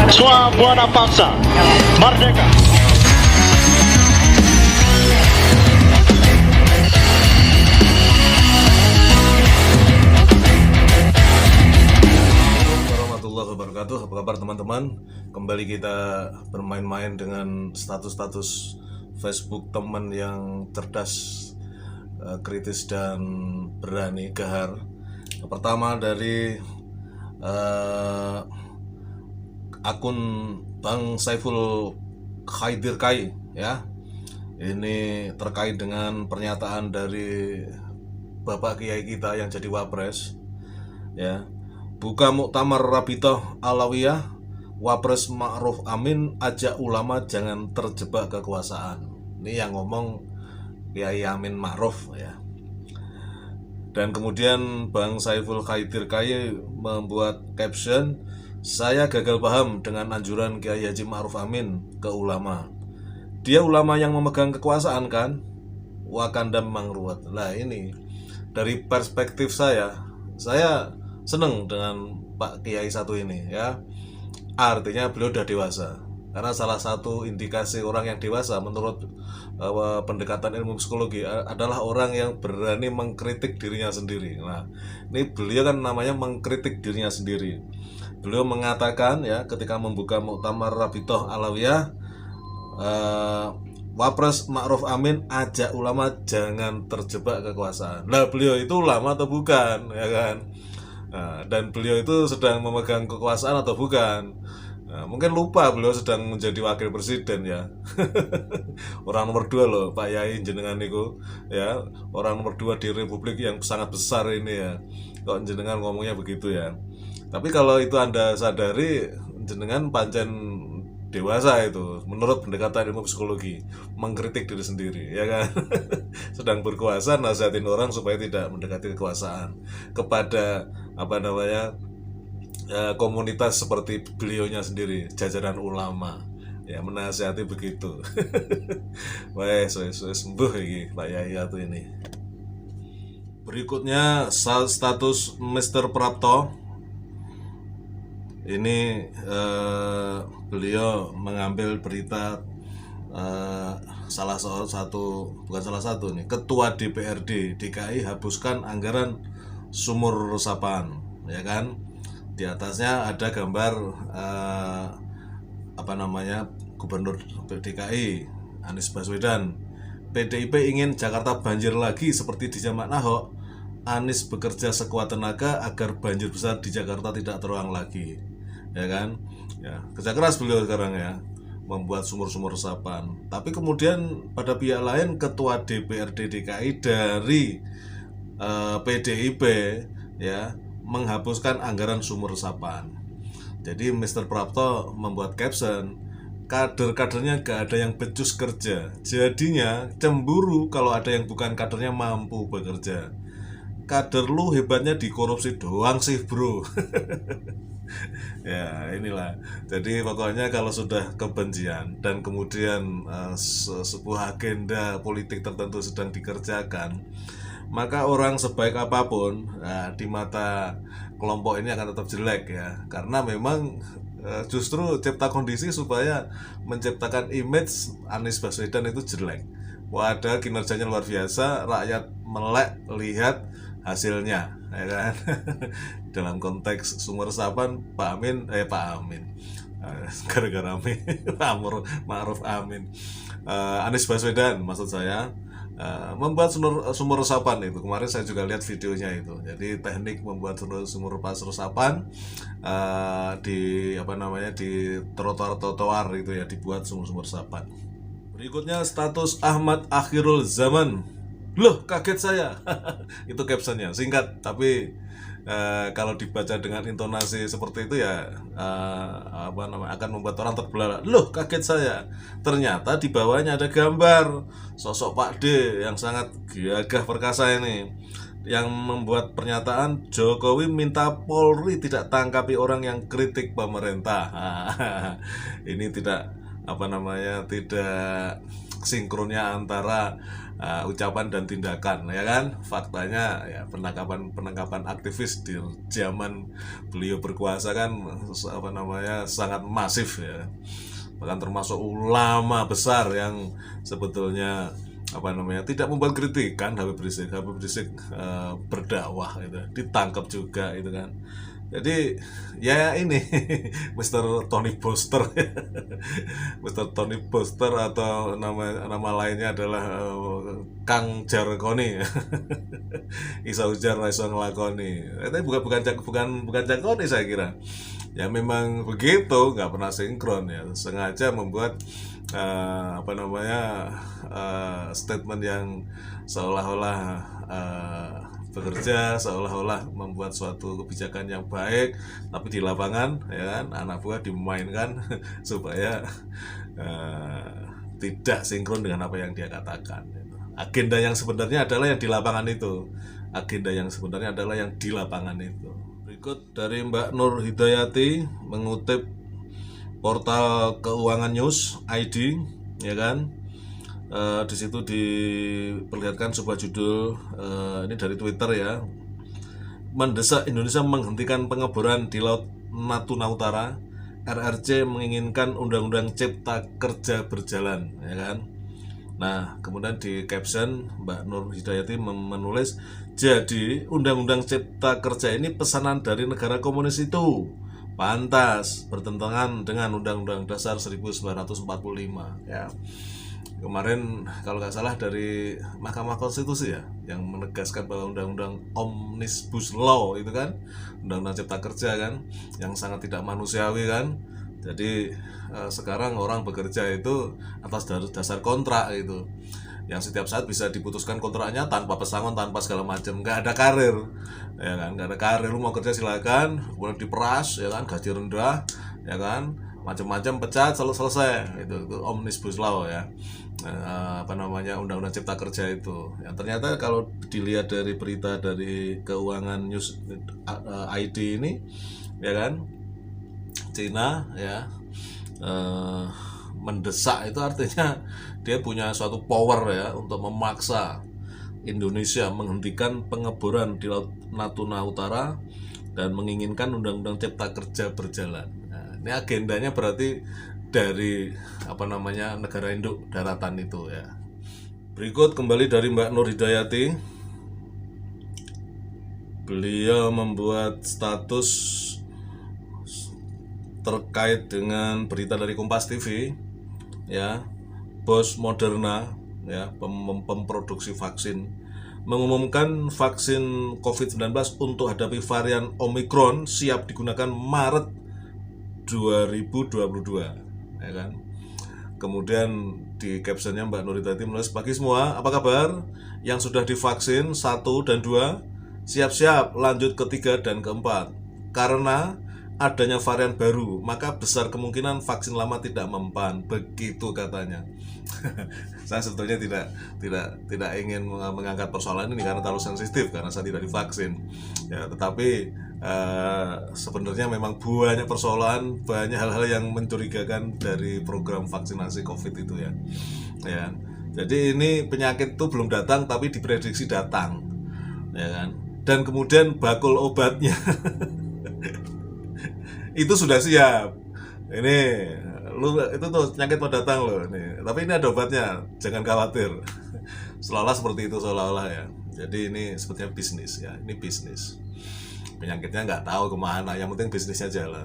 Sua Buana Paksa, Merdeka. Warahmatullahi wabarakatuh. Apa kabar teman-teman? Kembali kita bermain-main dengan status-status Facebook teman yang cerdas, kritis dan berani gahar. Yang pertama dari akun Bang Saiful Khaidir Kai, ya. Ini terkait dengan pernyataan dari Bapak Kiai kita yang jadi Wapres, ya. Buka Muktamar Rabitoh Alawiyah, Wapres Ma'ruf Amin ajak ulama jangan terjebak kekuasaan. Ini yang ngomong Kiai Amin Ma'ruf, ya. Dan kemudian Bang Saiful Khaidir Kai membuat caption, saya gagal paham dengan anjuran Kiai Haji Ma'ruf Amin ke ulama. Dia ulama yang memegang kekuasaan kan? Wakanda memang ruwet. Nah ini dari perspektif saya seneng dengan Pak Kiai satu ini, ya. Artinya beliau udah dewasa. Karena salah satu indikasi orang yang dewasa menurut pendekatan ilmu psikologi adalah orang yang berani mengkritik dirinya sendiri. Nah, ini beliau kan namanya mengkritik dirinya sendiri. Beliau mengatakan, ya, ketika membuka Muktamar Rabitoh Alawiyah, Wapres Ma'ruf Amin ajak ulama jangan terjebak kekuasaan. Nah, beliau itu ulama atau bukan, ya kan? Nah, dan beliau itu sedang memegang kekuasaan atau bukan? Nah, mungkin lupa beliau sedang menjadi wakil presiden, ya. Orang nomor 2 loh Pak Yai jenengan niku, ya. Orang nomor 2 di republik yang sangat besar ini, ya. Kok jenengan ngomongnya begitu, ya. Tapi kalau itu Anda sadari, jenengan pancen dewasa itu menurut pendekatan ilmu psikologi, mengkritik diri sendiri, ya kan. Sedang berkuasa nasihatin orang supaya tidak mendekati kekuasaan kepada komunitas seperti beliaunya sendiri, jajaran ulama, ya, menasihati begitu. Wes sembuh iki Pak Yai atau ini. Berikutnya status Mr. Prapto. Ini beliau mengambil berita Ketua DPRD DKI hapuskan anggaran sumur resapan, ya kan. Di atasnya ada gambar Gubernur DKI Anies Baswedan. PDIP ingin Jakarta banjir lagi seperti di zaman Ahok. Anies bekerja sekuat tenaga agar banjir besar di Jakarta tidak terulang lagi, ya kan. Ya, kerja keras beliau sekarang, ya, membuat sumur-sumur resapan. Tapi kemudian pada pihak lain Ketua DPRD DKI dari PDIP, ya, menghapuskan anggaran sumur resapan. Jadi Mr. Prapto membuat caption, kader-kadernya gak ada yang becus kerja, jadinya cemburu kalau ada yang bukan kadernya mampu bekerja. Kader lu hebatnya di korupsi doang sih, bro. Ya, inilah. Jadi pokoknya kalau sudah kebencian dan kemudian sebuah agenda politik tertentu sedang dikerjakan, maka orang sebaik apapun, di mata kelompok ini akan tetap jelek, ya. Karena memang justru cipta kondisi supaya menciptakan image Anies Baswedan itu jelek. Wadah, kinerjanya luar biasa, rakyat melek lihat hasilnya, ya kan. Dalam konteks sumur resapan Pak Amin gara-gara Amin Pak Ma'ruf Amin, Anies Baswedan maksud saya, membuat sumur resapan itu. Kemarin saya juga lihat videonya itu. Jadi teknik membuat sumur resapan di trotoar itu, ya, dibuat sumur resapan. Berikutnya status Ahmad Akhirul Zaman. Loh, kaget saya. Itu captionnya singkat, tapi kalau dibaca dengan intonasi seperti itu, ya, akan membuat orang terbelalak. Loh, kaget saya. Ternyata di bawahnya ada gambar sosok Pak D yang sangat gagah perkasa ini, yang membuat pernyataan Jokowi minta Polri tidak tangkapi orang yang kritik pemerintah. Ini tidak sinkronnya antara ucapan dan tindakan, ya kan? Faktanya ya penangkapan aktivis di zaman beliau berkuasa kan sangat masif ya, bahkan termasuk ulama besar yang sebetulnya tidak membuat kritikan, Habib Rizik berdakwah itu ditangkap juga itu kan. Jadi ya ini Mr. Tony Boster Mr. Tony Boster atau nama lainnya adalah Kang Jarkoni Isa ujar iso nglakoni. Tapi bukan Jarkoni saya kira. Ya memang begitu, nggak pernah sinkron ya, sengaja membuat statement yang seolah-olah bekerja, seolah-olah membuat suatu kebijakan yang baik, tapi di lapangan ya kan anak buah dimainkan supaya tidak sinkron dengan apa yang dia katakan. Agenda yang sebenarnya adalah yang di lapangan itu. Berikut dari Mbak Nur Hidayati mengutip portal Keuangan News ID, ya kan. Di situ diperlihatkan sebuah judul, ini dari Twitter ya, mendesak Indonesia menghentikan pengeboran di Laut Natuna Utara, RRC menginginkan Undang-Undang Cipta Kerja berjalan, ya kan. Nah, kemudian di caption Mbak Nur Hidayati menulis, jadi Undang-Undang Cipta Kerja ini pesanan dari negara komunis itu, pantas bertentangan dengan Undang-Undang Dasar 1945 ya. Kemarin kalau nggak salah dari Mahkamah Konstitusi ya, yang menegaskan bahwa Undang-Undang Omnibus Law itu kan, Undang-Undang Cipta Kerja kan, yang sangat tidak manusiawi kan. Jadi sekarang orang bekerja itu atas dasar kontrak gitu, yang setiap saat bisa diputuskan kontraknya tanpa pesangon, tanpa segala macam, nggak ada karir, ya kan, nggak ada karir. Lu mau kerja silakan, kemudian diperas, ya kan, gaji rendah, ya kan, macam-macam, pecat, selesai. Itu Omnibus Law ya. Undang-undang Cipta Kerja itu. Yang ternyata kalau dilihat dari berita dari Keuangan News ID ini, ya kan, Cina ya mendesak, itu artinya dia punya suatu power ya untuk memaksa Indonesia menghentikan pengeboran di Laut Natuna Utara dan menginginkan Undang-Undang Cipta Kerja berjalan. Nah, ini agendanya berarti dari negara induk daratan itu ya. Berikut kembali dari Mbak Nur Hidayati. Beliau membuat status terkait dengan berita dari Kompas TV ya. Bos Moderna ya, pemproduksi vaksin, mengumumkan vaksin COVID-19 untuk hadapi varian Omicron siap digunakan Maret 2022 ya kan. Kemudian di captionnya Mbak Nur Hidayati menulis, pagi semua, apa kabar? Yang sudah divaksin 1 dan 2, siap-siap lanjut ke 3 dan ke 4. Karena adanya varian baru, maka besar kemungkinan vaksin lama tidak mempan, begitu katanya. Saya sebetulnya tidak ingin mengangkat persoalan ini karena terlalu sensitif, karena saya tidak divaksin ya, tetapi sebenarnya memang banyak persoalan, banyak hal-hal yang mencurigakan dari program vaksinasi COVID itu ya. Jadi ini penyakit itu belum datang tapi diprediksi datang, ya kan. Dan kemudian bakul obatnya itu sudah siap. Ini itu tuh penyakit mau datang loh nih. Tapi ini ada obatnya, jangan khawatir. Seolah-olah seperti itu, seolah-olah ya. Jadi ini sepertinya bisnis ya, ini bisnis. Penyakitnya nggak tahu kemana, yang penting bisnisnya jalan.